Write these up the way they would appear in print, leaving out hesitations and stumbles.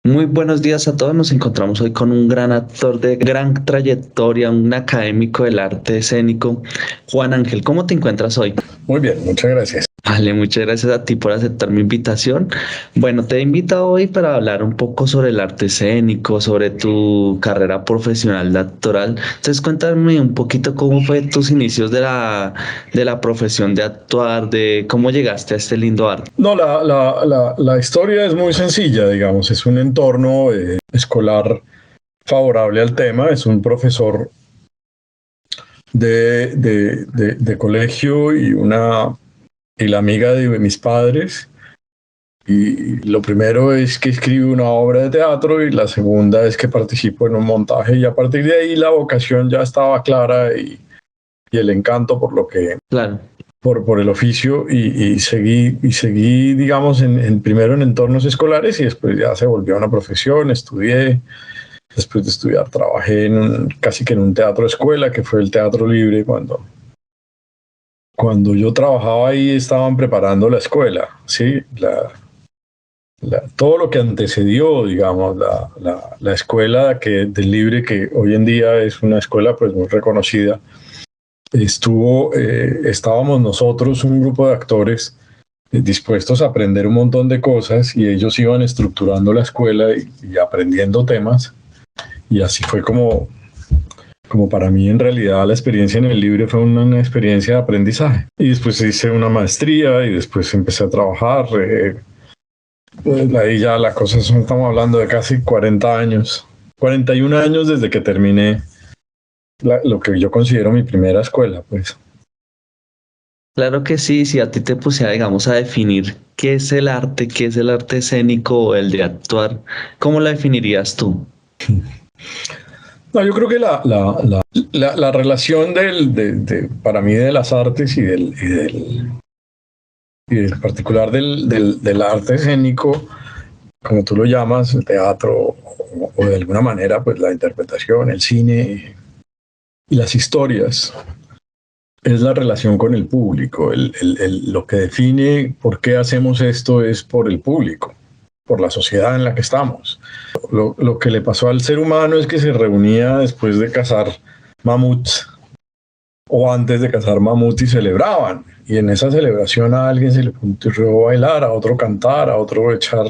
Muy buenos días a todos. Nos encontramos hoy con un gran actor de gran trayectoria, un académico del arte escénico, Juan Ángel. ¿Cómo te encuentras hoy? Muy bien, muchas gracias. Vale, muchas gracias a ti por aceptar mi invitación. Bueno, te he invitado hoy para hablar un poco sobre el arte escénico, sobre tu carrera profesional de actoral. Entonces, cuéntame un poquito cómo fue tus inicios de la profesión de actuar, de cómo llegaste a este lindo arte. No, la historia es muy sencilla, digamos, es un entorno escolar favorable al tema, es un profesor de colegio y la amiga de mis padres. Y lo primero es que escribo una obra de teatro y la segunda es que participo en un montaje y a partir de ahí la vocación ya estaba clara y el encanto por lo que Claro. por el oficio y seguí, digamos, primero en entornos escolares y después ya se volvió una profesión, estudié, después de estudiar trabajé casi que en un teatro escuela, que fue el Teatro Libre. Cuando yo trabajaba ahí estaban preparando la escuela, ¿sí? Todo lo que antecedió, digamos, la escuela del Libre, que hoy en día es una escuela pues muy reconocida. Estábamos nosotros, un grupo de actores, dispuestos a aprender un montón de cosas y ellos iban estructurando la escuela y aprendiendo temas. Y así fue como para mí en realidad la experiencia en el Libre fue una experiencia de aprendizaje. Y después hice una maestría y después empecé a trabajar. Pues ahí ya la cosa estamos hablando de casi 40 años, 41 años desde que terminé lo que yo considero mi primera escuela, pues. Claro que sí, si a ti te pusiera, digamos, a definir qué es el arte escénico o el de actuar, ¿cómo la definirías tú? No, yo creo que la relación para mí de las artes y del particular del arte escénico, como tú lo llamas, el teatro o de alguna manera pues la interpretación, el cine y las historias, es la relación con el público. Lo que define por qué hacemos esto es por el público, por la sociedad en la que estamos. Lo que le pasó al ser humano es que se reunía después de cazar mamuts o antes de cazar mamuts y celebraban. Y en esa celebración a alguien se le ocurrió bailar, a otro cantar, a otro echar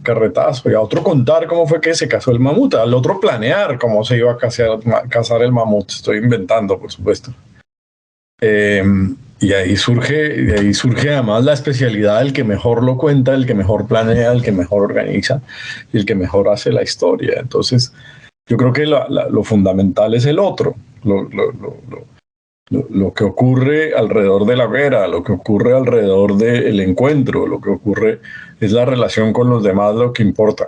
carretazo y a otro contar cómo fue que se cazó el mamut, al otro planear cómo se iba a cazar el mamut. Estoy inventando, por supuesto. Eh, y ahí surge además la especialidad del que mejor lo cuenta, el que mejor planea, el que mejor organiza y el que mejor hace la historia. Entonces, yo creo que lo fundamental es el otro, lo que ocurre alrededor de la hoguera, lo que ocurre alrededor del encuentro, lo que ocurre es la relación con los demás lo que importa.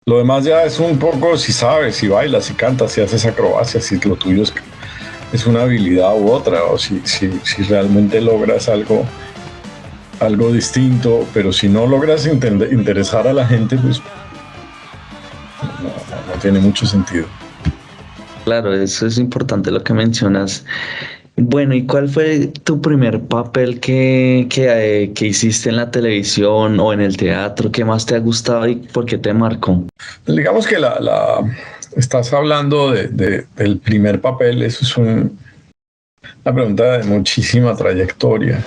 Lo demás ya es un poco si sabes, si bailas, si cantas, si haces acrobacias, si lo tuyo es una habilidad u otra, o si realmente logras algo distinto, pero si no logras interesar a la gente, pues no tiene mucho sentido. Claro, eso es importante lo que mencionas. Bueno, ¿y cuál fue tu primer papel que hiciste en la televisión o en el teatro? ¿Qué más te ha gustado y por qué te marcó? Digamos que estás hablando del primer papel, eso es una pregunta de muchísima trayectoria.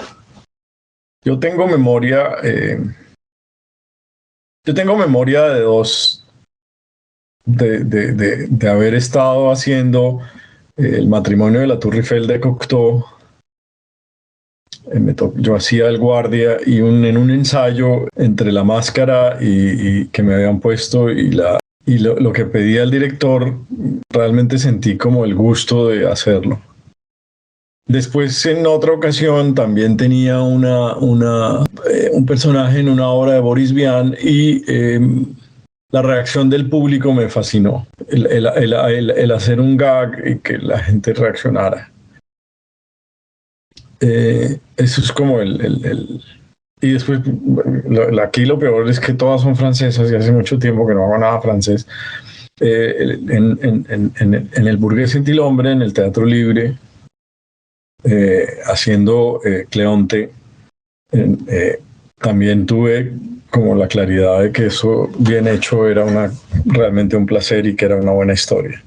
Yo tengo memoria, de de haber estado haciendo el matrimonio de la Tour Eiffel de Cocteau. Yo hacía el guardia y en un ensayo entre la máscara y que me habían puesto y lo que pedía el director, realmente sentí como el gusto de hacerlo. Después, en otra ocasión, también tenía un personaje en una obra de Boris Vian y la reacción del público me fascinó. El hacer un gag y que la gente reaccionara. Eso es como Y después, aquí lo peor es que todas son francesas y hace mucho tiempo que no hago nada francés. En el Burgués Gentilhombre, en el Teatro Libre, haciendo Cleonte, también tuve como la claridad de que eso bien hecho era realmente un placer y que era una buena historia.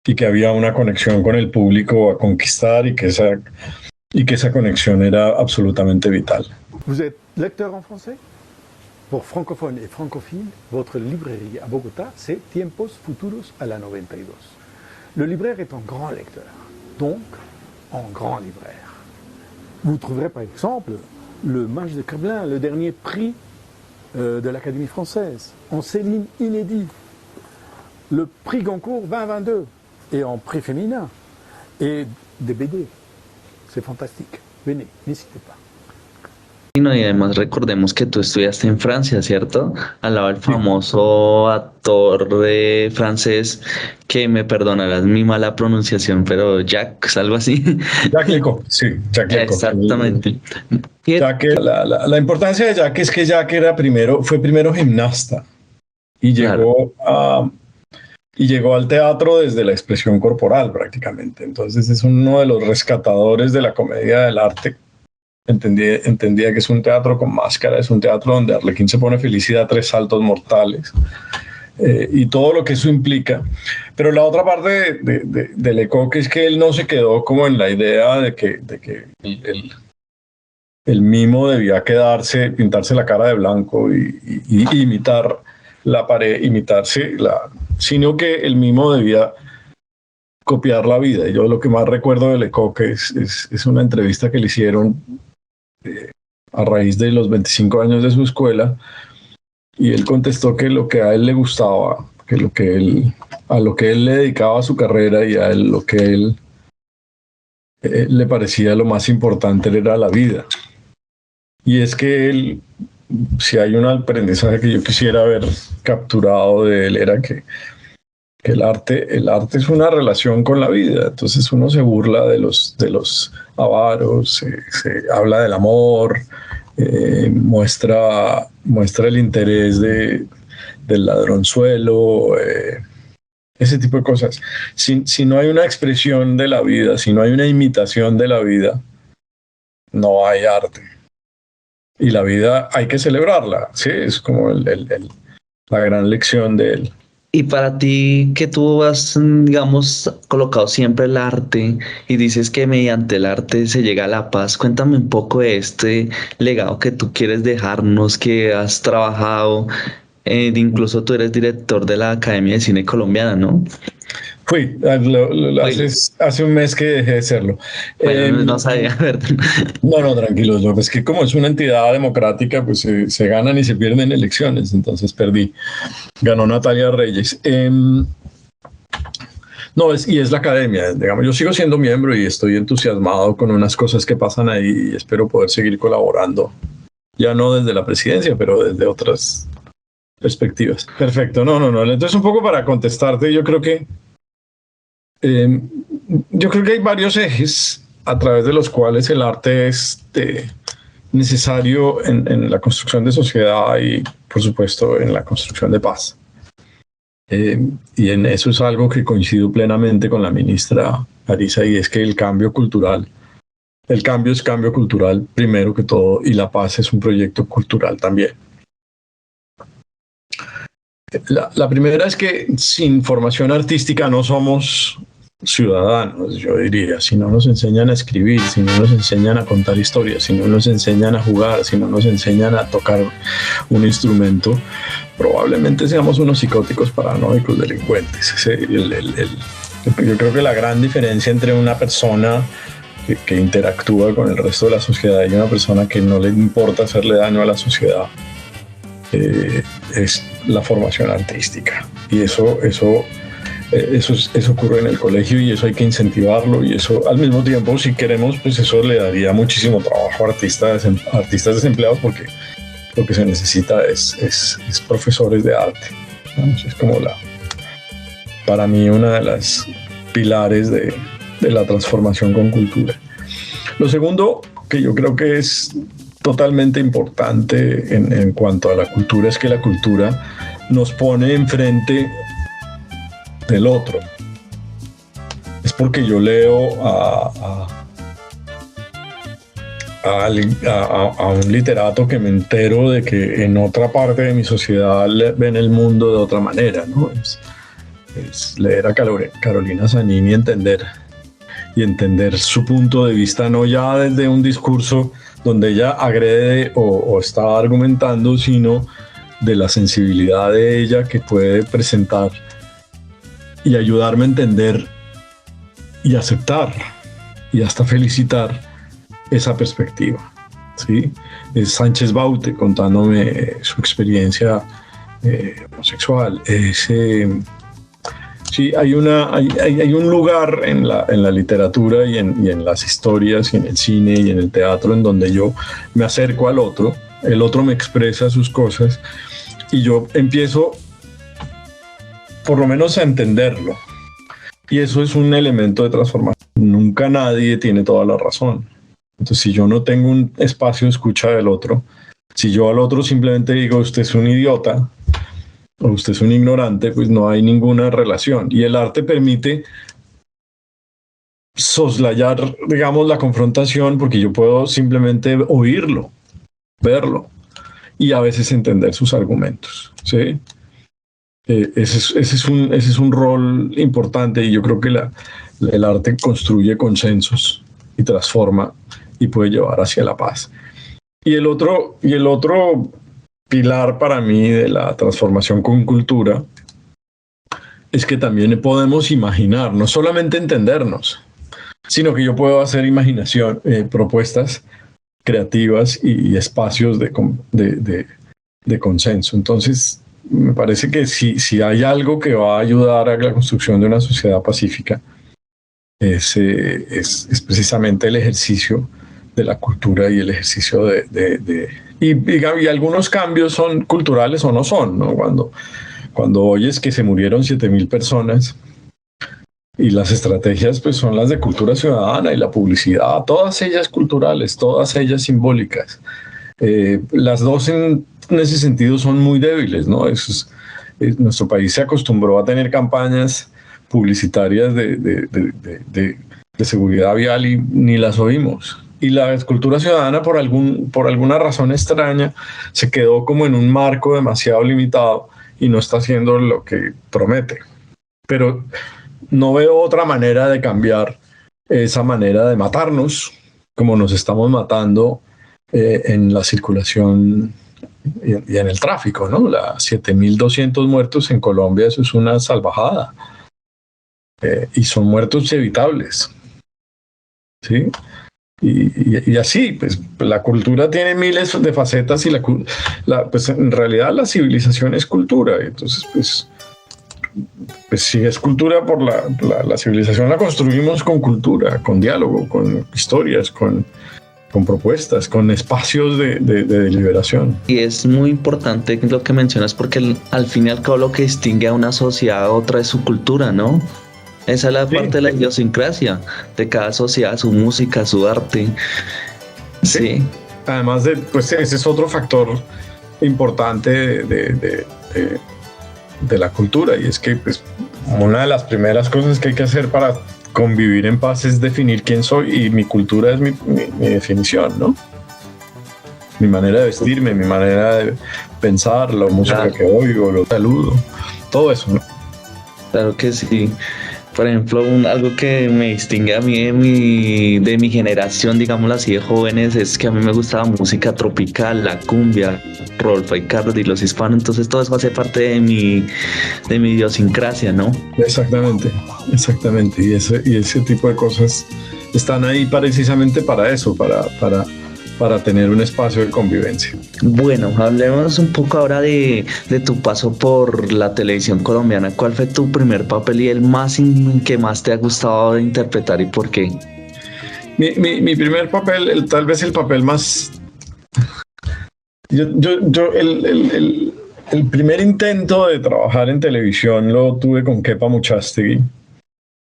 Y que había una conexión con el público a conquistar y que esa conexión era absolutamente vital. Vous êtes lecteur en français? Pour francophones et francophiles, votre librairie à Bogota, c'est Tiempos Futuros à la 92. Le libraire est un grand lecteur, donc un grand libraire. Vous trouverez par exemple le Mage de Creblin, le dernier prix de l'Académie française, en Céline inédit, le prix Goncourt 2022 et en prix féminin, et des BD. C'est fantastique. Venez, n'hésitez pas. Y además recordemos que tú estudiaste en Francia, ¿cierto? Al lado del famoso actor francés, que me perdonarás mi mala pronunciación, pero Jacques, algo así. Jacques Lecoq, sí, Jacques Lecoq. Exactamente. La importancia de Jacques es que Jacques fue primero gimnasta y llegó al teatro desde la expresión corporal prácticamente. Entonces es uno de los rescatadores de la comedia del arte. Entendía que es un teatro con máscara, es un teatro donde Arlequín se pone feliz y da 3 saltos mortales y todo lo que eso implica. Pero la otra parte de Lecoq es que él no se quedó como en la idea de que el mimo debía pintarse la cara de blanco y imitar la pared, sino que el mimo debía copiar la vida. Y yo lo que más recuerdo de Lecoq es una entrevista que le hicieron a raíz de los 25 años de su escuela, y él contestó que lo que a él le gustaba, a lo que él le dedicaba su carrera y a él lo que él le parecía lo más importante era la vida. Y es que si hay un aprendizaje que yo quisiera haber capturado de él, era que el arte es una relación con la vida. Entonces uno se burla de los avaros, se habla del amor, muestra el interés del ladronzuelo, ese tipo de cosas. Si no hay una expresión de la vida, si no hay una imitación de la vida, no hay arte. Y la vida hay que celebrarla, ¿sí? Es como la gran lección de él. Y para ti, que tú has, digamos, colocado siempre el arte y dices que mediante el arte se llega a la paz, cuéntame un poco de este legado que tú quieres dejarnos, que has trabajado, incluso tú eres director de la Academia de Cine Colombiana, ¿no? Fui, hace un mes que dejé de serlo. Bueno, no sabía, ¿verdad? No, tranquilos, es que como es una entidad democrática, pues se ganan y se pierden elecciones, entonces perdí. Ganó Natalia Reyes. Y es la academia, digamos, yo sigo siendo miembro y estoy entusiasmado con unas cosas que pasan ahí y espero poder seguir colaborando, ya no desde la presidencia, pero desde otras perspectivas. Perfecto, no. Entonces un poco para contestarte, yo creo que hay varios ejes a través de los cuales el arte es necesario en la construcción de sociedad y, por supuesto, en la construcción de paz. Y en eso es algo que coincido plenamente con la ministra Arisa, y es que el cambio es cambio cultural primero que todo, y la paz es un proyecto cultural también. La primera es que sin formación artística no somos ciudadanos, yo diría. Si no nos enseñan a escribir, si no nos enseñan a contar historias, si no nos enseñan a jugar, si no nos enseñan a tocar un instrumento, probablemente seamos unos psicóticos, paranoicos, delincuentes. Yo creo que la gran diferencia entre una persona que interactúa con el resto de la sociedad y una persona que no le importa hacerle daño a la sociedad es la formación artística. Y eso ocurre en el colegio y eso hay que incentivarlo, y eso al mismo tiempo, si queremos, pues eso le daría muchísimo trabajo a artistas desempleados, porque lo que se necesita es profesores de arte, ¿no? Es como para mí una de las pilares de la transformación con cultura. Lo segundo, que yo creo que es totalmente importante en cuanto a la cultura, es que la cultura nos pone enfrente del otro. Es porque yo leo a un literato que me entero de que en otra parte de mi sociedad ven el mundo de otra manera, ¿no? Es leer a Carolina Zanini y entender su punto de vista, no ya desde un discurso donde ella agrede o está argumentando, sino de la sensibilidad de ella que puede presentar y ayudarme a entender y aceptar y hasta felicitar esa perspectiva, ¿sí? Es Sánchez Baute contándome su experiencia homosexual. Sí, hay un lugar en la literatura y en las historias y en el cine y en el teatro en donde yo me acerco al otro, el otro me expresa sus cosas y yo empiezo por lo menos a entenderlo. Y eso es un elemento de transformación. Nunca nadie tiene toda la razón. Entonces, si yo no tengo un espacio de escucha del otro, si yo al otro simplemente digo, usted es un idiota, o usted es un ignorante, pues no hay ninguna relación. Y el arte permite soslayar, digamos, la confrontación, porque yo puedo simplemente oírlo, verlo, y a veces entender sus argumentos, ¿sí? Ese es un rol importante, y yo creo que el arte construye consensos y transforma y puede llevar hacia la paz. Y el otro pilar para mí de la transformación con cultura es que también podemos imaginar, no solamente entendernos, sino que yo puedo hacer imaginación, propuestas creativas y espacios de consenso. Entonces, me parece que si hay algo que va a ayudar a la construcción de una sociedad pacífica, es precisamente el ejercicio de la cultura y el ejercicio y algunos cambios son culturales o no son, ¿no? Cuando oyes que se murieron 7.000 personas y las estrategias pues son las de cultura ciudadana y la publicidad, todas ellas culturales, todas ellas simbólicas. Las dos en ese sentido son muy débiles, ¿no? Nuestro país se acostumbró a tener campañas publicitarias de seguridad vial y ni las oímos. Y la cultura ciudadana, por alguna razón extraña, se quedó como en un marco demasiado limitado y no está haciendo lo que promete. Pero no veo otra manera de cambiar esa manera de matarnos, como nos estamos matando en la circulación y en el tráfico, ¿no? 7.200 muertos en Colombia, eso es una salvajada. Y son muertos evitables, ¿sí? Y así, pues la cultura tiene miles de facetas y pues en realidad la civilización es cultura. Entonces, pues si es cultura por la civilización la construimos con cultura, con diálogo, con historias, con propuestas, con espacios de deliberación. Y es muy importante lo que mencionas porque al fin y al cabo lo que distingue a una sociedad a otra es su cultura, ¿no? Esa es la parte de la idiosincrasia de cada sociedad, su música, su arte. Sí. Además pues ese es otro factor importante de la cultura, y es que pues, una de las primeras cosas que hay que hacer para convivir en paz es definir quién soy, y mi cultura es mi definición, ¿no? Mi manera de vestirme, mi manera de pensar, la música que oigo, lo saludo, todo eso, ¿no? Claro que sí. Por ejemplo, algo que me distingue a mí de mi generación, digámoslo así, de jóvenes, es que a mí me gustaba música tropical, la cumbia, Rodolfo Aicardi, los hispanos, entonces todo eso hace parte de mi idiosincrasia, ¿no? Exactamente. Y ese tipo de cosas están ahí precisamente para eso, para tener un espacio de convivencia. Bueno, hablemos un poco ahora de tu paso por la televisión colombiana. ¿Cuál fue tu primer papel y el que más te ha gustado interpretar y por qué? Mi primer papel, tal vez el papel más... El primer intento de trabajar en televisión lo tuve con Kepa Muchastegui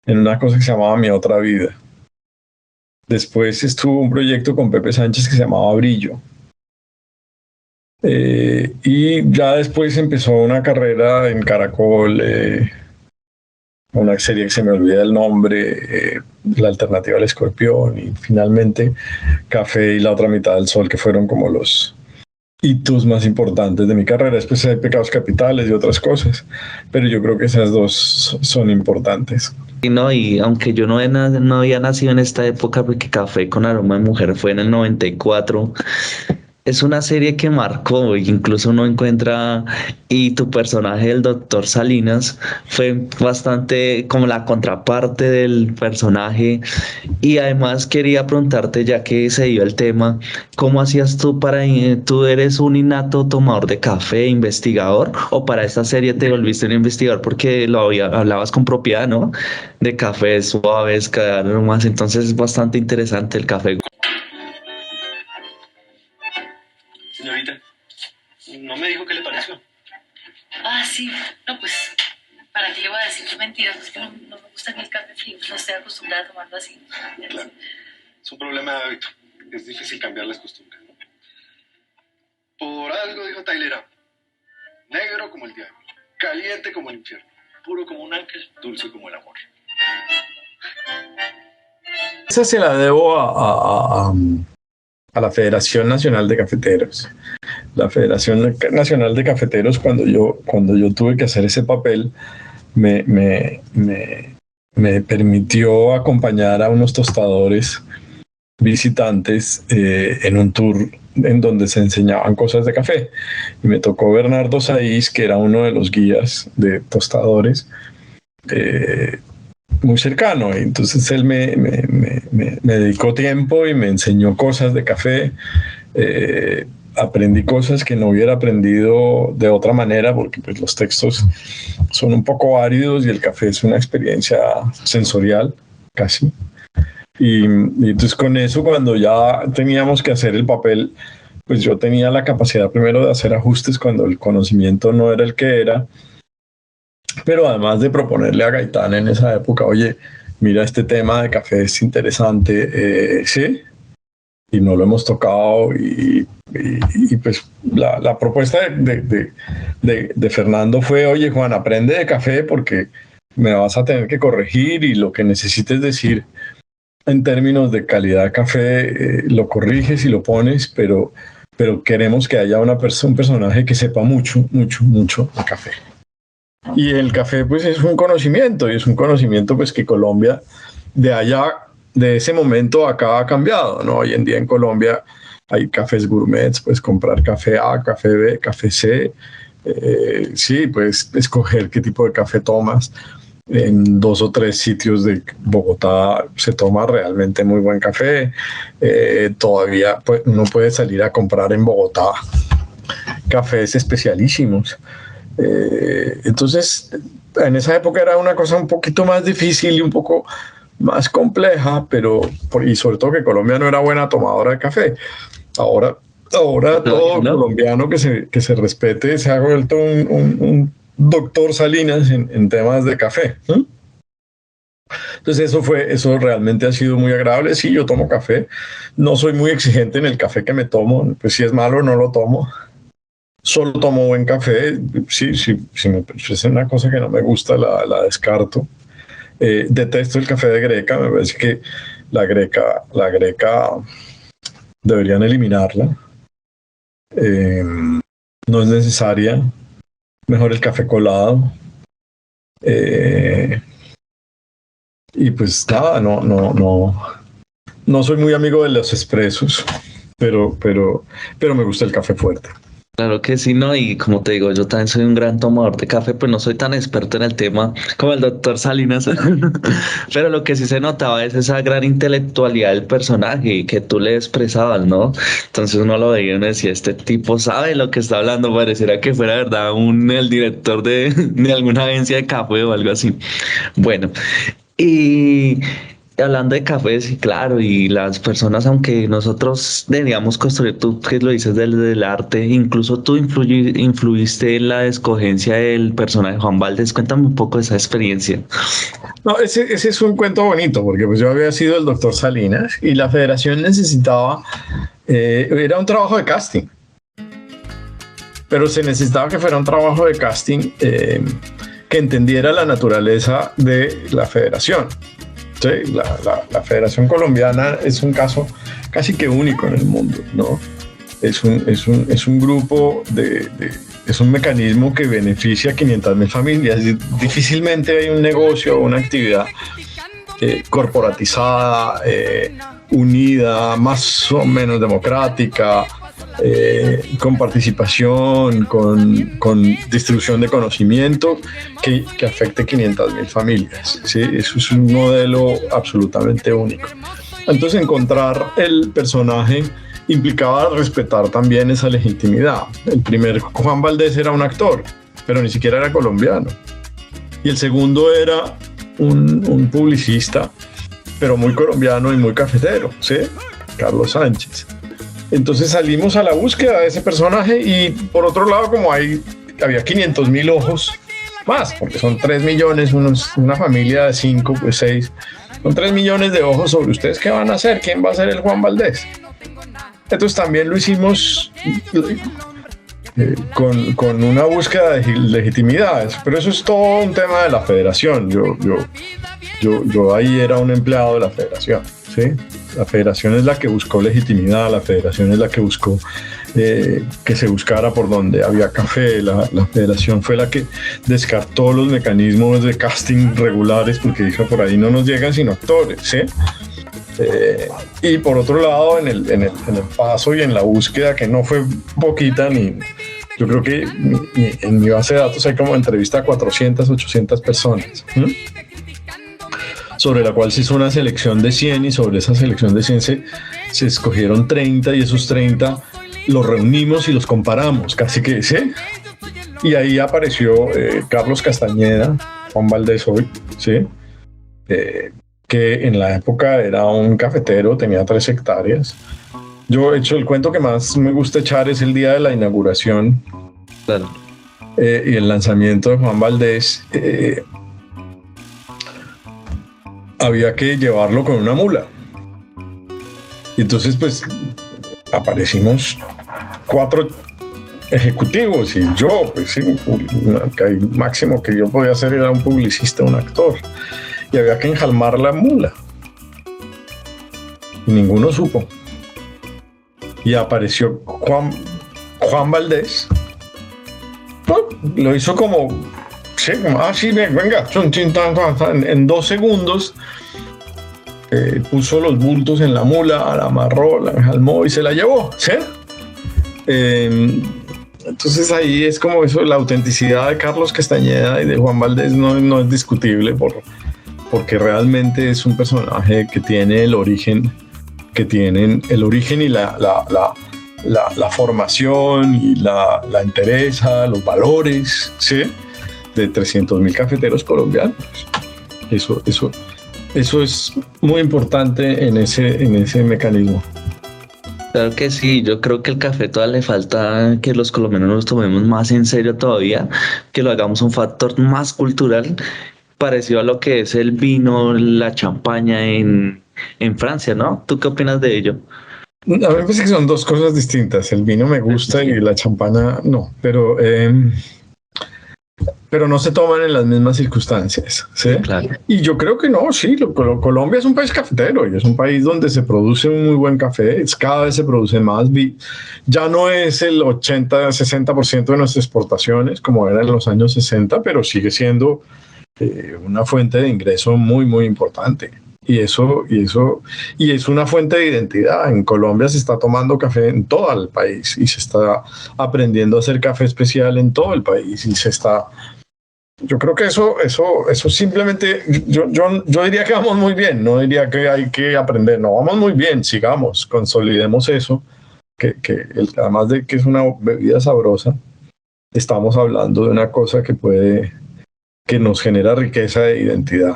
en una cosa que se llamaba Mi Otra Vida. Después estuvo un proyecto con Pepe Sánchez que se llamaba Brillo. Y ya después empezó una carrera en Caracol una serie que se me olvida el nombre, La alternativa al escorpión, y finalmente Café y la otra mitad del sol, que fueron como los hitos más importantes de mi carrera. Después hay Pecados Capitales y otras cosas, pero yo creo que esas dos son importantes. Y no, y aunque yo no había nacido en esta época, porque Café con aroma de mujer fue en el 94. Es una serie que marcó, incluso uno encuentra, y tu personaje, el doctor Salinas, fue bastante como la contraparte del personaje. Y además quería preguntarte, ya que se dio el tema, ¿cómo hacías tú tú eres un innato tomador de café, investigador, o para esta serie te volviste un investigador porque hablabas con propiedad, ¿no? De cafés suaves, cada aromas, entonces es bastante interesante el café. Señorita, no me dijo qué le pareció. Ah, sí. No, pues, ¿para qué le voy a decir mentiras? Es que no me gusta ni el café frío. No estoy acostumbrada a tomarlo así. Claro, es un problema de hábito. Es difícil cambiar las costumbres, ¿no? Por algo dijo Taylor, negro como el diablo, caliente como el infierno, puro como un ángel, dulce como el amor. Esa se la debo a la Federación Nacional de Cafeteros. La Federación Nacional de Cafeteros, cuando yo tuve que hacer ese papel, me permitió acompañar a unos tostadores visitantes en un tour en donde se enseñaban cosas de café. Y me tocó Bernardo Saiz, que era uno de los guías de tostadores, muy cercano. Y entonces él me dedicó tiempo y me enseñó cosas de café. Aprendí cosas que no hubiera aprendido de otra manera, porque pues, los textos son un poco áridos y el café es una experiencia sensorial, casi. Y entonces con eso, cuando ya teníamos que hacer el papel, pues yo tenía la capacidad primero de hacer ajustes cuando el conocimiento no era el que era, pero además de proponerle a Gaitán en esa época, oye, mira, este tema de café es interesante, sí, y no lo hemos tocado, y pues la propuesta de Fernando fue, oye, Juan, aprende de café porque me vas a tener que corregir y lo que necesites decir en términos de calidad de café, lo corriges y lo pones, pero queremos que haya un personaje que sepa mucho de café. Y el café pues es un conocimiento, y es un conocimiento pues que Colombia de ese momento acá ha cambiado, ¿no? Hoy en día en Colombia hay cafés gourmets, puedes comprar café A, café B, café C, sí, puedes escoger qué tipo de café tomas. En 2 o 3 sitios de Bogotá se toma realmente muy buen café. Todavía uno puede salir a comprar en Bogotá cafés especialísimos. Entonces, en esa época era una cosa un poquito más difícil y un poco más compleja, y sobre todo que Colombia no era buena tomadora de café. Ahora todo colombiano que se respete se ha vuelto un doctor Salinas en temas de café. Entonces eso realmente ha sido muy agradable. Sí, yo tomo café, no soy muy exigente en el café que me tomo, pues si es malo no lo tomo, solo tomo buen café. Si es una cosa que no me gusta, la descarto. Detesto el café de Greca, me parece que la greca deberían eliminarla, no es necesaria. Mejor el café colado. Y pues nada, no soy muy amigo de los expresos, pero me gusta el café fuerte. Claro que sí, ¿no? Y como te digo, yo también soy un gran tomador de café, pues no soy tan experto en el tema como el doctor Salinas, pero lo que sí se notaba es esa gran intelectualidad del personaje que tú le expresabas, ¿no? Entonces uno lo veía y uno decía, este tipo sabe lo que está hablando, pareciera que fuera verdad el director de alguna agencia de café o algo así. Bueno, y hablando de cafés, sí, claro, y las personas, aunque nosotros debíamos construir, tú que lo dices del arte, incluso tú influiste en la escogencia del personaje Juan Valdez. Cuéntame un poco de esa experiencia. No, ese es un cuento bonito, porque pues yo había sido el doctor Salinas y la federación necesitaba, era un trabajo de casting, pero se necesitaba que fuera un trabajo de casting que entendiera la naturaleza de la federación. Sí, la Federación Colombiana es un caso casi que único en el mundo, ¿no? Es un grupo es un mecanismo que beneficia a 500.000 familias. Difícilmente hay un negocio o una actividad corporatizada, unida, más o menos democrática, con participación, con distribución de conocimiento que afecte 500.000 familias, ¿sí? Eso es un modelo absolutamente único. Entonces, encontrar el personaje implicaba respetar también esa legitimidad. El primer Juan Valdés era un actor, pero ni siquiera era colombiano. Y el segundo era un publicista, pero muy colombiano y muy cafetero, ¿sí? Carlos Sánchez. Entonces salimos a la búsqueda de ese personaje y por otro lado, como había 500.000 ojos más, porque son 3 millones, una familia de 5, pues 6, son 3 millones de ojos sobre ustedes. ¿Qué van a hacer? ¿Quién va a ser el Juan Valdés? Entonces también lo hicimos con una búsqueda de legitimidades, pero eso es todo un tema de la federación. Yo ahí era un empleado de la federación, ¿sí? La federación es la que buscó legitimidad, la federación es la que buscó que se buscara por donde había café, la federación fue la que descartó los mecanismos de casting regulares porque dijo por ahí no nos llegan sino actores, ¿sí? Y por otro lado en el paso y en la búsqueda, que no fue poquita, yo creo que en mi base de datos hay como entrevista a 400, 800 personas, sobre la cual se hizo una selección de 100 y sobre esa selección de 100 se escogieron 30 y esos 30 los reunimos y los comparamos, casi que, ¿sí? Y ahí apareció Carlos Castañeda, Juan Valdés hoy, ¿sí? Que en la época era un cafetero, tenía 3 hectáreas. Yo he hecho el cuento que más me gusta echar es el día de la inauguración, Claro. Y el lanzamiento de Juan Valdés. Había que llevarlo con una mula. Y entonces, pues, aparecimos 4 ejecutivos y yo, pues sí, el máximo que yo podía hacer era un publicista, un actor. Y había que enjalmar la mula. Y ninguno supo. Y apareció Juan Valdés. Lo hizo como... Sí, venga, en 2 segundos puso los bultos en la mula, la amarró, la enjalmó y se la llevó, ¿sí? Entonces ahí es como eso, la autenticidad de Carlos Castañeda y de Juan Valdés no es discutible porque realmente es un personaje que tiene el origen y la formación y la entereza, los valores, ¿sí? De 300.000 cafeteros colombianos. Eso es muy importante en ese mecanismo. Claro que sí, yo creo que el café todavía le falta que los colombianos nos tomemos más en serio todavía, que lo hagamos un factor más cultural, parecido a lo que es el vino, la champaña en Francia, ¿no? ¿Tú qué opinas de ello? A mí me parece que son 2 cosas distintas. El vino me gusta y la champaña no, pero no se toman en las mismas circunstancias, ¿sí? Claro. Y yo creo que no, sí, Colombia es un país cafetero y es un país donde se produce un muy buen café, cada vez se produce más, ya no es el 80-60% de nuestras exportaciones como era en los años 60, pero sigue siendo una fuente de ingreso muy, muy importante. Y es una fuente de identidad. En Colombia se está tomando café en todo el país y se está aprendiendo a hacer café especial en todo el país y yo creo que eso simplemente, yo diría que vamos muy bien, no diría que hay que aprender, no, vamos muy bien, sigamos, consolidemos eso, que además de que es una bebida sabrosa, estamos hablando de una cosa que nos genera riqueza de identidad.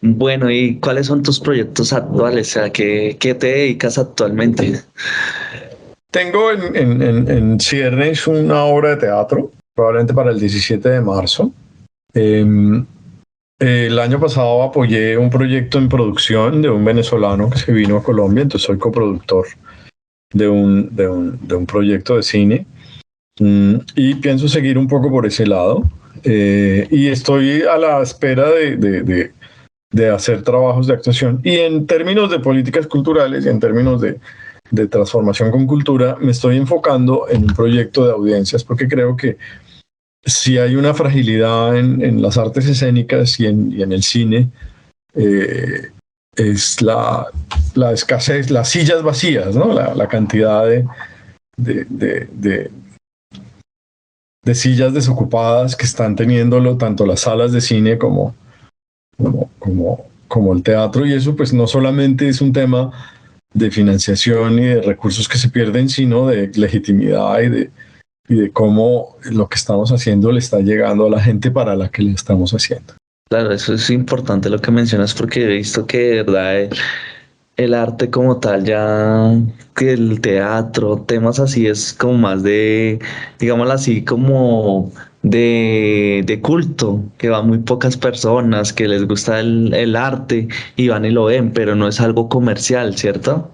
Bueno, ¿y cuáles son tus proyectos actuales? O sea, ¿qué te dedicas actualmente? Tengo en ciernes una obra de teatro, probablemente para el 17 de marzo. El año pasado apoyé un proyecto en producción de un venezolano que se vino a Colombia, entonces soy coproductor de un proyecto de cine y pienso seguir un poco por ese lado. y estoy a la espera de hacer trabajos de actuación. Y en términos de políticas culturales y en términos de transformación con cultura, me estoy enfocando en un proyecto de audiencias, porque creo que si hay una fragilidad en las artes escénicas y en el cine, es la escasez, las sillas vacías, ¿no? La cantidad de sillas desocupadas que están teniéndolo tanto las salas de cine como el teatro, y eso pues no solamente es un tema de financiación y de recursos que se pierden, sino de legitimidad y de cómo lo que estamos haciendo le está llegando a la gente para la que le estamos haciendo. Claro, eso es importante lo que mencionas porque he visto que de verdad el arte como tal, ya que el teatro, temas así es como más de, digámoslo así, como de culto, que van muy pocas personas, que les gusta el arte y van y lo ven, pero no es algo comercial, ¿cierto?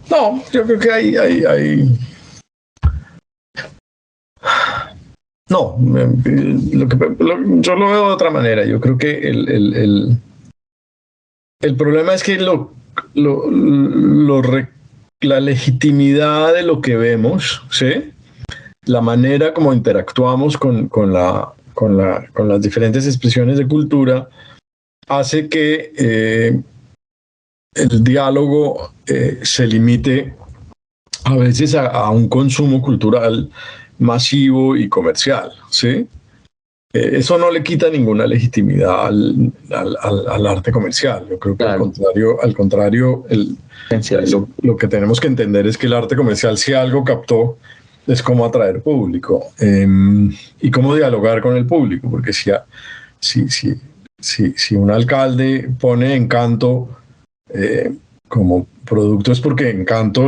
No, yo creo que hay... No, yo lo veo de otra manera. Yo creo que el problema es que la legitimidad de lo que vemos, ¿sí? La manera como interactuamos con las diferentes expresiones de cultura hace que el diálogo se limite a veces a un consumo cultural masivo y comercial, ¿sí? Eso no le quita ninguna legitimidad al arte comercial. Yo creo que Claro. al contrario, lo que tenemos que entender es que el arte comercial, si algo captó, es cómo atraer público y cómo dialogar con el público, porque si un alcalde pone Encanto como producto, es porque Encanto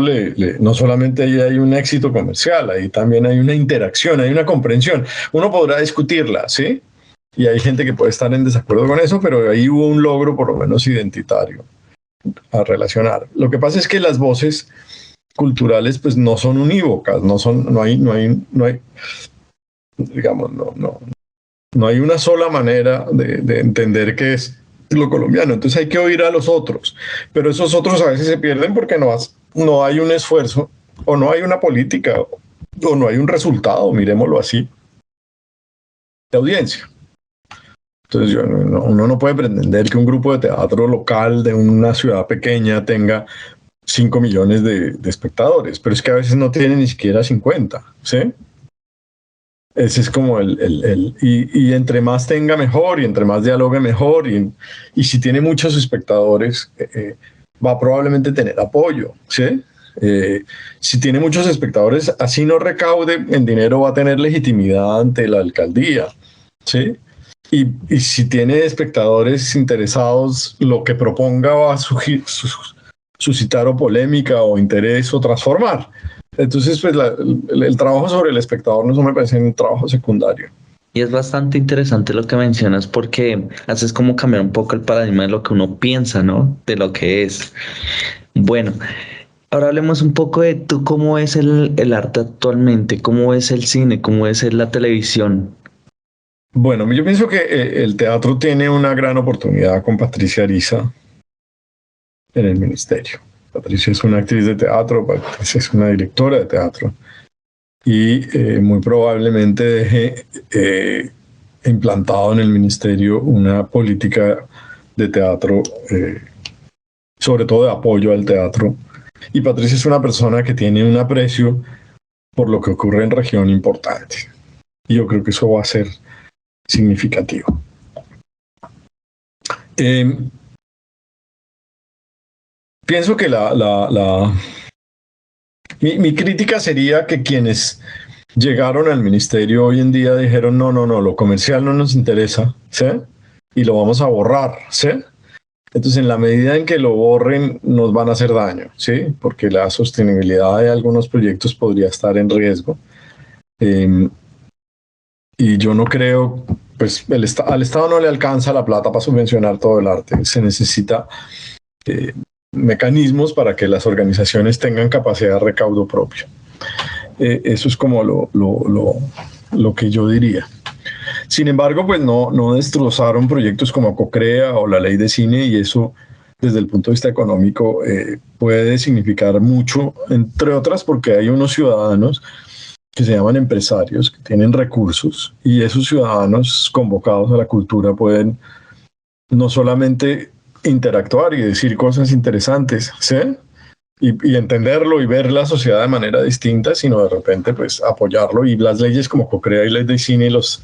no solamente ahí hay un éxito comercial, ahí también hay una interacción, hay una comprensión. Uno podrá discutirla, ¿sí? Y hay gente que puede estar en desacuerdo con eso, pero ahí hubo un logro por lo menos identitario a relacionar. Lo que pasa es que las voces culturales pues no son unívocas, no hay una sola manera de entender qué es lo colombiano. Entonces hay que oír a los otros, pero esos otros a veces se pierden porque no hay un esfuerzo o no hay una política o no hay un resultado, miremoslo así, de audiencia. Entonces uno no puede pretender que un grupo de teatro local de una ciudad pequeña tenga 5 millones de espectadores, pero es que a veces no tiene ni siquiera 50, ¿sí? Ese es como y entre más tenga mejor, y entre más dialogue mejor, y si tiene muchos espectadores, va a probablemente tener apoyo, ¿sí? Si tiene muchos espectadores, así no recaude en dinero, va a tener legitimidad ante la alcaldía, ¿sí? Y si tiene espectadores interesados, lo que proponga va a suscitar o polémica o interés o transformar. Entonces, pues el trabajo sobre el espectador no me parece un trabajo secundario. Y es bastante interesante lo que mencionas porque haces como cambiar un poco el paradigma de lo que uno piensa, ¿no? De lo que es. Bueno, ahora hablemos un poco de tú, cómo es el arte actualmente, cómo es el cine, cómo es la televisión. Bueno, yo pienso que el teatro tiene una gran oportunidad con Patricia Ariza en el ministerio. Patricia es una actriz de teatro, Patricia es una directora de teatro y muy probablemente deje implantado en el ministerio una política de teatro, sobre todo de apoyo al teatro. Y Patricia es una persona que tiene un aprecio por lo que ocurre en región importante. Y yo creo que eso va a ser significativo. Pienso que mi crítica sería que quienes llegaron al ministerio hoy en día dijeron no, lo comercial no nos interesa, ¿sí? Y lo vamos a borrar, ¿sí? Entonces, en la medida en que lo borren, nos van a hacer daño, ¿sí? Porque la sostenibilidad de algunos proyectos podría estar en riesgo. Y yo no creo, pues al Estado no le alcanza la plata para subvencionar todo el arte. Se necesita mecanismos para que las organizaciones tengan capacidad de recaudo propio. Eso es como lo que yo diría. Sin embargo, pues no destrozaron proyectos como Cocrea o la ley de cine, y eso desde el punto de vista económico puede significar mucho, entre otras porque hay unos ciudadanos que se llaman empresarios, que tienen recursos, y esos ciudadanos convocados a la cultura pueden no solamente interactuar y decir cosas interesantes, ¿sí? Y entenderlo y ver la sociedad de manera distinta, sino de repente pues apoyarlo, y las leyes como Cocrea y ley de cine y los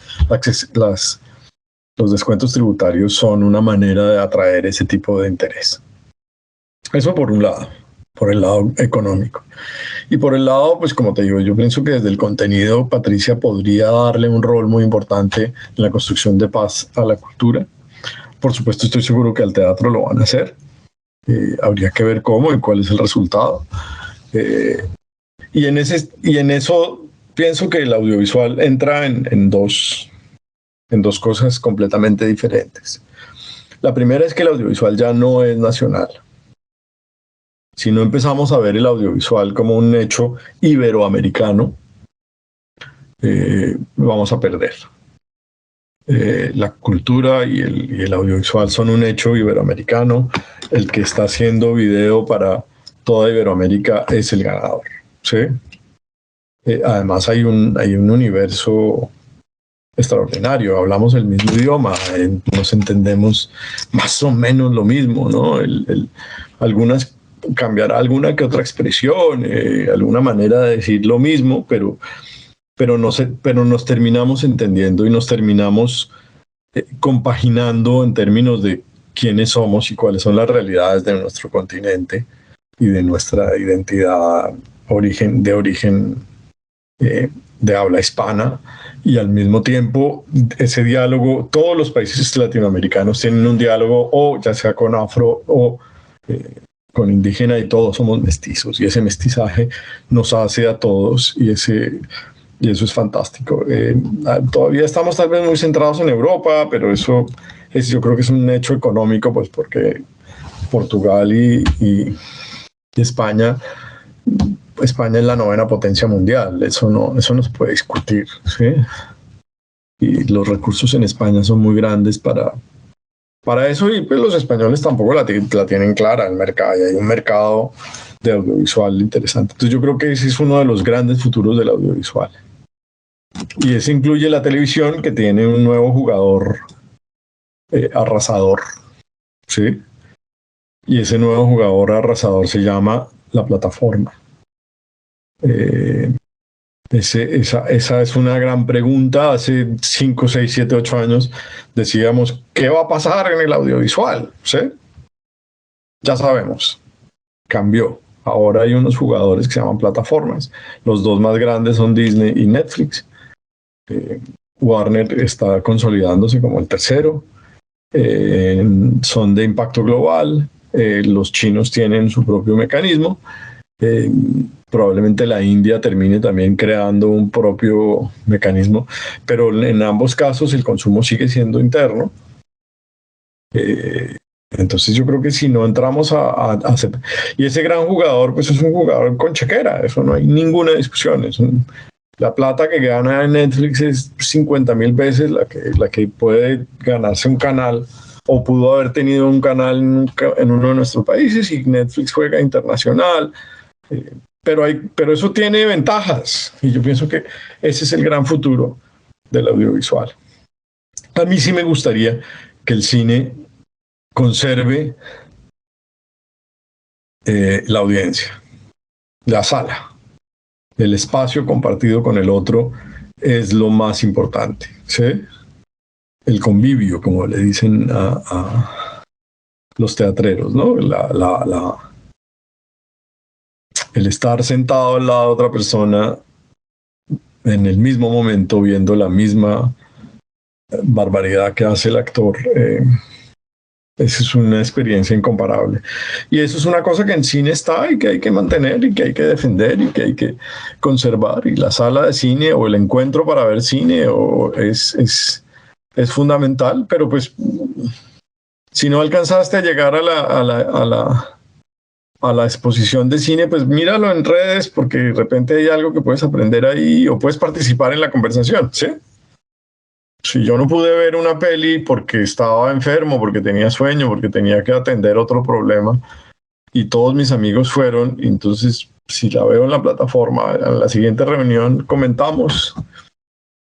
descuentos tributarios son una manera de atraer ese tipo de interés. Eso por un lado, por el lado económico. Y por el lado, pues como te digo, yo pienso que desde el contenido Patricia podría darle un rol muy importante en la construcción de paz a la cultura. Por supuesto, estoy seguro que al teatro lo van a hacer. Habría que ver cómo y cuál es el resultado. Y en eso pienso que el audiovisual entra en dos cosas completamente diferentes. La primera es que el audiovisual ya no es nacional. Si no empezamos a ver el audiovisual como un hecho iberoamericano, vamos a perder. La cultura y el audiovisual son un hecho iberoamericano. El que está haciendo video para toda Iberoamérica es el ganador, ¿sí? Además hay un universo extraordinario, hablamos el mismo idioma, nos entendemos más o menos lo mismo, ¿no? Cambiará alguna que otra expresión, alguna manera de decir lo mismo, pero nos terminamos entendiendo y nos terminamos compaginando en términos de quiénes somos y cuáles son las realidades de nuestro continente y de nuestra identidad de origen de habla hispana. Y al mismo tiempo ese diálogo, todos los países latinoamericanos tienen un diálogo, o ya sea con afro o con indígena, y todos somos mestizos, y ese mestizaje nos hace a todos, y eso es fantástico. Todavía estamos tal vez muy centrados en Europa, pero yo creo que es un hecho económico, pues porque Portugal y España es la 9ª potencia mundial, eso no se puede discutir, ¿sí? Y los recursos en España son muy grandes para eso, y pues los españoles tampoco la tienen clara, el mercado, y hay un mercado de audiovisual interesante. Entonces yo creo que ese es uno de los grandes futuros del audiovisual. Y eso incluye la televisión, que tiene un nuevo jugador arrasador, ¿sí? Y ese nuevo jugador arrasador se llama la plataforma. Esa es una gran pregunta. Hace 5, 6, 7, 8 años decíamos, ¿qué va a pasar en el audiovisual? ¿Sí? Ya sabemos, cambió. Ahora hay unos jugadores que se llaman plataformas. Los dos más grandes son Disney y Netflix. Warner está consolidándose como el tercero. Son de impacto global. Los chinos tienen su propio mecanismo. Probablemente la India termine también creando un propio mecanismo, pero en ambos casos el consumo sigue siendo interno. Entonces yo creo que si no entramos a hacer... Y ese gran jugador, pues es un jugador con chequera, eso no hay ninguna discusión. La plata que gana en Netflix es 50,000 veces la que puede ganarse un canal, o pudo haber tenido un canal en uno de nuestros países, y Netflix juega internacional. Pero eso tiene ventajas, y yo pienso que ese es el gran futuro del audiovisual. A mí sí me gustaría que el cine conserve la audiencia, la sala, el espacio compartido con el otro es lo más importante, ¿sí? El convivio, como le dicen a los teatreros, ¿no? El estar sentado al lado de otra persona en el mismo momento, viendo la misma barbaridad que hace el actor, esa es una experiencia incomparable. Y eso es una cosa que en cine está, y que hay que mantener, y que hay que defender, y que hay que conservar. Y la sala de cine, o el encuentro para ver cine, es fundamental. Pero pues, si no alcanzaste a llegar a la exposición de cine, pues míralo en redes, porque de repente hay algo que puedes aprender ahí, o puedes participar en la conversación, ¿sí? Si yo no pude ver una peli porque estaba enfermo, porque tenía sueño, porque tenía que atender otro problema, y todos mis amigos fueron, entonces si la veo en la plataforma, en la siguiente reunión comentamos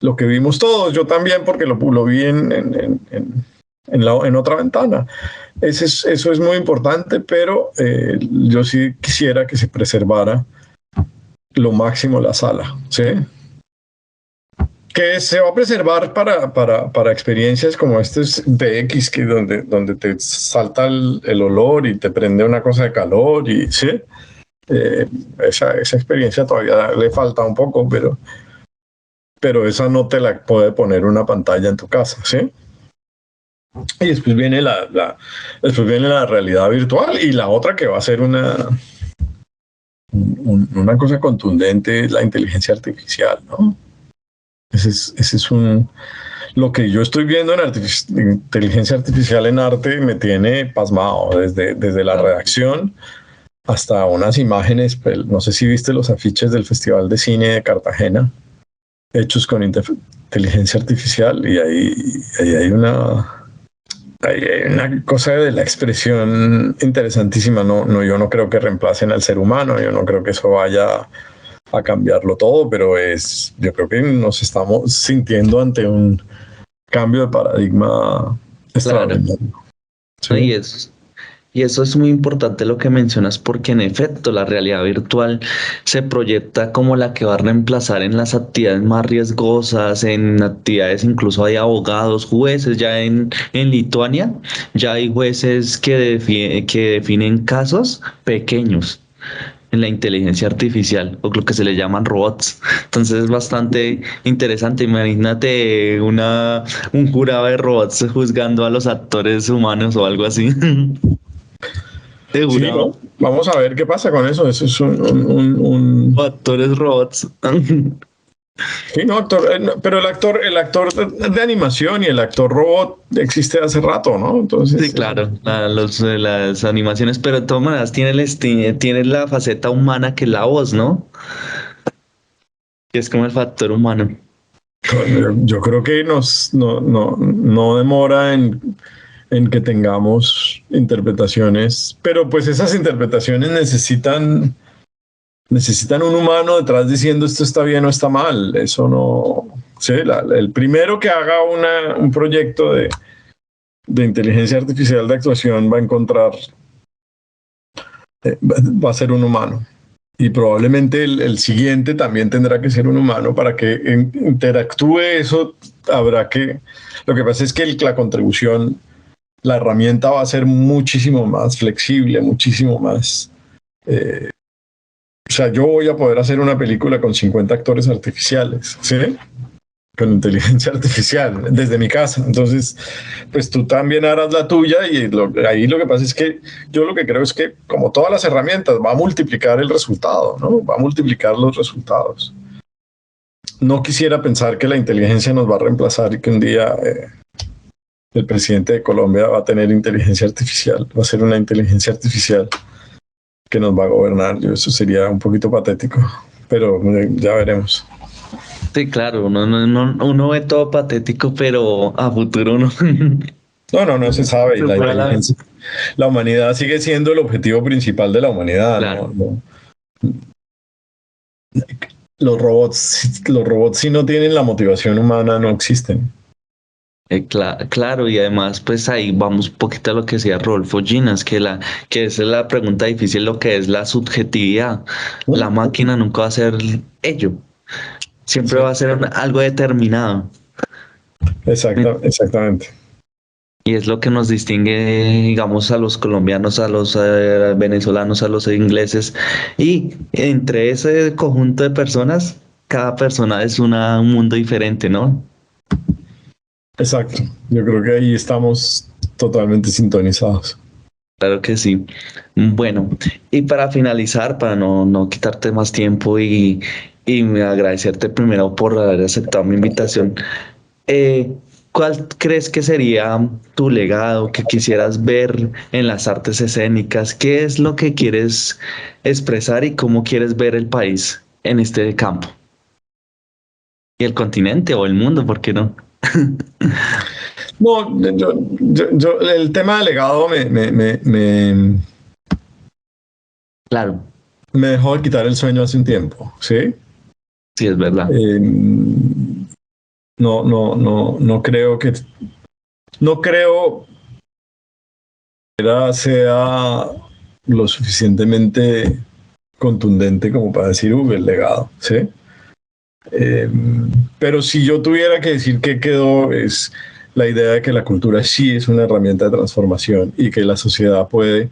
lo que vimos todos, yo también porque lo vi en otra ventana. Eso es muy importante, pero yo sí quisiera que se preservara lo máximo la sala, ¿sí? Que se va a preservar para experiencias como este de X, que donde te salta el olor y te prende una cosa de calor, y ¿sí? Esa experiencia todavía le falta un poco, pero esa no te la puede poner una pantalla en tu casa, ¿sí? Y después viene después viene la realidad virtual, y la otra que va a ser una cosa contundente es la inteligencia artificial, ¿no? Ese es lo que yo estoy viendo en inteligencia artificial en arte me tiene pasmado, desde la redacción hasta unas imágenes. No sé si viste los afiches del Festival de Cine de Cartagena, hechos con inteligencia artificial, y ahí hay una cosa de la expresión interesantísima. Yo no creo que reemplacen al ser humano, yo no creo que eso vaya a cambiarlo todo, pero yo creo que nos estamos sintiendo ante un cambio de paradigma extraordinario. Claro. Sí. Y eso es muy importante lo que mencionas, porque en efecto la realidad virtual se proyecta como la que va a reemplazar en las actividades más riesgosas, en actividades incluso hay abogados, jueces. Ya en Lituania ya hay jueces que definen casos pequeños en la inteligencia artificial, o lo que se le llaman robots. Entonces es bastante interesante. Imagínate un jurado de robots juzgando a los actores humanos o algo así. De Sí, ¿no? jurado. Vamos a ver qué pasa con eso. Eso es O actores robots. Sí, no, pero el actor de animación y el actor robot existe hace rato, ¿no? Sí, Entonces, claro, las animaciones, pero de todas maneras tiene la faceta humana que es la voz, ¿no? Que es como el factor humano. yo creo que no demora en que tengamos interpretaciones, pero pues esas interpretaciones necesitan un humano detrás diciendo esto está bien o está mal. Eso no. Sí, el primero que haga un proyecto de inteligencia artificial de actuación va a encontrar, va a ser un humano. Y probablemente el siguiente también tendrá que ser un humano para que interactúe eso. Lo que pasa es que la contribución, la herramienta va a ser muchísimo más flexible, muchísimo más. O sea, yo voy a poder hacer una película con 50 actores artificiales, ¿sí? Con inteligencia artificial desde mi casa. Entonces, pues tú también harás la tuya, y ahí lo que pasa es que yo lo que creo es que, como todas las herramientas, va a multiplicar el resultado, ¿no? Va a multiplicar los resultados. No quisiera pensar que la inteligencia nos va a reemplazar y que un día el presidente de Colombia va a tener inteligencia artificial, va a ser una inteligencia artificial que nos va a gobernar. Eso sería un poquito patético, pero ya veremos. Sí, claro, uno ve todo patético, pero a futuro no. No se sabe. Y Se fue a la- la humanidad sigue siendo el objetivo principal de la humanidad. Claro. ¿No? Los robots, si no tienen la motivación humana, no existen. Claro, y además, pues ahí vamos un poquito a lo que decía Rodolfo Ginas, que esa es la pregunta difícil, lo que es la subjetividad. La máquina nunca va a ser ello, siempre Sí. va a ser algo determinado. Exactamente. Y es lo que nos distingue, digamos, a los colombianos, a los venezolanos, a los ingleses. Y entre ese conjunto de personas, cada persona es un mundo diferente, ¿no? Exacto. Yo creo que ahí estamos totalmente sintonizados. Claro que sí. Bueno, y para finalizar, para no quitarte más tiempo y agradecerte primero por haber aceptado mi invitación, ¿cuál crees que sería tu legado que quisieras ver en las artes escénicas? ¿Qué es lo que quieres expresar y cómo quieres ver el país en este campo? Y el continente o el mundo, ¿por qué no? No, el tema del legado Claro, me dejó de quitar el sueño hace un tiempo, ¿sí? sí, es verdad. No creo que sea lo suficientemente contundente como para decir, el legado, ¿sí? Pero si yo tuviera que decir qué quedó, es la idea de que la cultura sí es una herramienta de transformación y que la sociedad puede,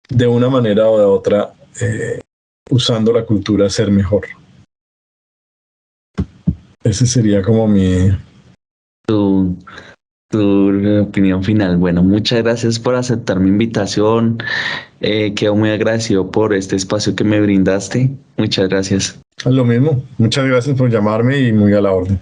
de una manera o de otra, usando la cultura, ser mejor. Ese sería como Tu, tu opinión final. Bueno, muchas gracias por aceptar mi invitación. Quedo muy agradecido por este espacio que me brindaste. Muchas gracias. Lo mismo. Muchas gracias por llamarme y muy a la orden.